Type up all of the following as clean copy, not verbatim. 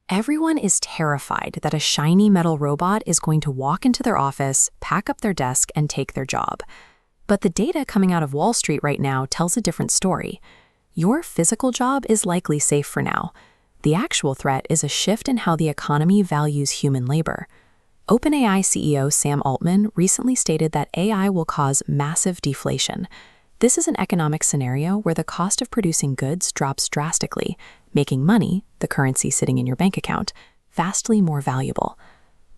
Everyone is terrified that a shiny metal robot is going to walk into their office, pack up their desk, and take their job. But the data coming out of Wall Street right now tells a different story. Your physical job is likely safe for now. The actual threat is a shift in how the economy values human labor. OpenAI CEO Sam Altman recently stated that AI will cause massive deflation. This is an economic scenario where the cost of producing goods drops drastically, making money, the currency sitting in your bank account, vastly more valuable.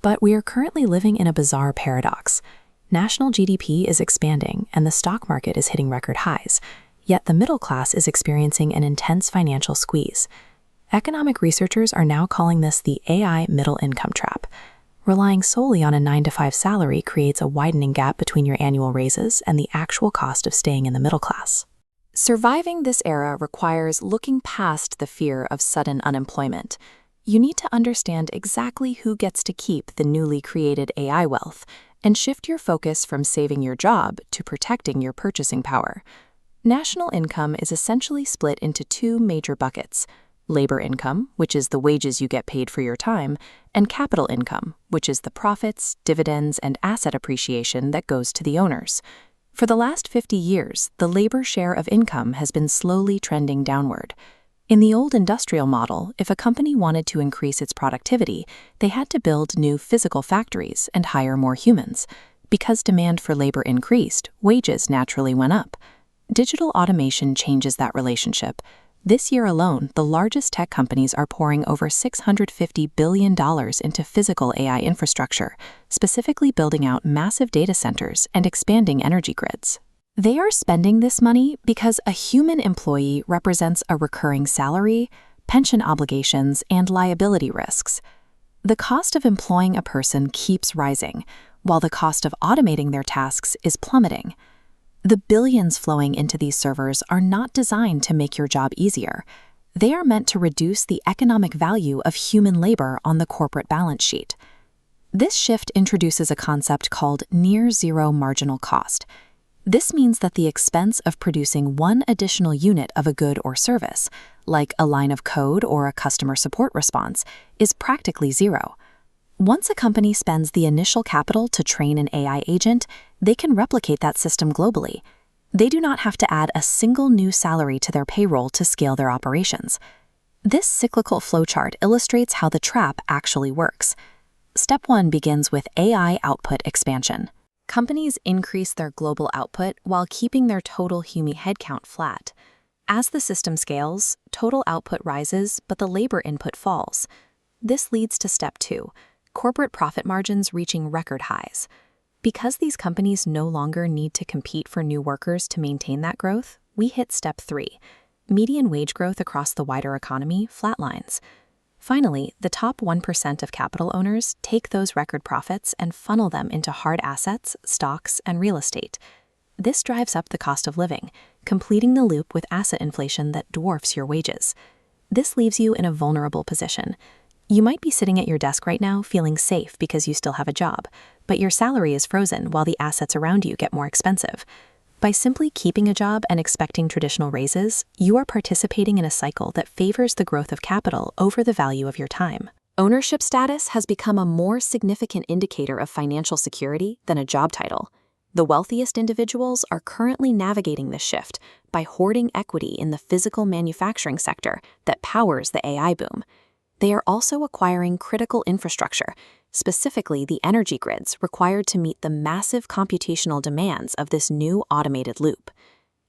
But we are currently living in a bizarre paradox. National GDP is expanding and the stock market is hitting record highs, yet the middle class is experiencing an intense financial squeeze. Economic researchers are now calling this the AI middle income trap. Relying solely on a 9-to-5 salary creates a widening gap between your annual raises and the actual cost of staying in the middle class. Surviving this era requires looking past the fear of sudden unemployment. You need to understand exactly who gets to keep the newly created AI wealth and shift your focus from saving your job to protecting your purchasing power. National income is essentially split into two major buckets: labor income, which is the wages you get paid for your time, and capital income, which is the profits, dividends, and asset appreciation that goes to the owners. For the last 50 years, the labor share of income has been slowly trending downward. In the old industrial model, if a company wanted to increase its productivity, they had to build new physical factories and hire more humans. Because demand for labor increased, wages naturally went up. Digital automation changes that relationship. This year alone, the largest tech companies are pouring over $650 billion into physical AI infrastructure, specifically building out massive data centers and expanding energy grids. They are spending this money because a human employee represents a recurring salary, pension obligations, and liability risks. The cost of employing a person keeps rising, while the cost of automating their tasks is plummeting. The billions flowing into these servers are not designed to make your job easier. They are meant to reduce the economic value of human labor on the corporate balance sheet. This shift introduces a concept called near-zero marginal cost. This means that the expense of producing one additional unit of a good or service, like a line of code or a customer support response, is practically zero. Once a company spends the initial capital to train an AI agent, they can replicate that system globally. They do not have to add a single new salary to their payroll to scale their operations. This cyclical flowchart illustrates how the trap actually works. Step 1 begins with AI output expansion. Companies increase their global output while keeping their total human headcount flat. As the system scales, total output rises, but the labor input falls. This leads to step 2. Corporate profit margins reaching record highs. Because these companies no longer need to compete for new workers to maintain that growth, we hit step 3. Median wage growth across the wider economy flatlines. Finally, the top 1% of capital owners take those record profits and funnel them into hard assets, stocks, and real estate. This drives up the cost of living, completing the loop with asset inflation that dwarfs your wages. This leaves you in a vulnerable position. You might be sitting at your desk right now feeling safe because you still have a job, but your salary is frozen while the assets around you get more expensive. By simply keeping a job and expecting traditional raises, you are participating in a cycle that favors the growth of capital over the value of your time. Ownership status has become a more significant indicator of financial security than a job title. The wealthiest individuals are currently navigating this shift by hoarding equity in the physical manufacturing sector that powers the AI boom. They are also acquiring critical infrastructure, specifically the energy grids required to meet the massive computational demands of this new automated loop.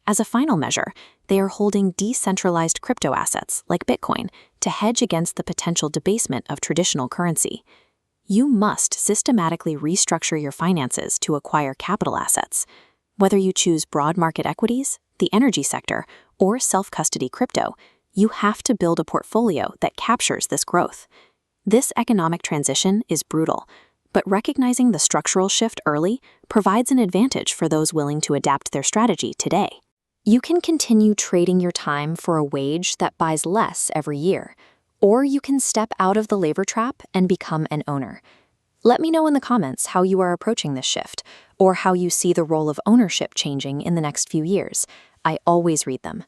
As a final measure, they are holding decentralized crypto assets like Bitcoin to hedge against the potential debasement of traditional currency. You must systematically restructure your finances to acquire capital assets. Whether you choose broad market equities, the energy sector, or self-custody crypto, you have to build a portfolio that captures this growth. This economic transition is brutal, but recognizing the structural shift early provides an advantage for those willing to adapt their strategy today. You can continue trading your time for a wage that buys less every year, or you can step out of the labor trap and become an owner. Let me know in the comments how you are approaching this shift, or how you see the role of ownership changing in the next few years. I always read them.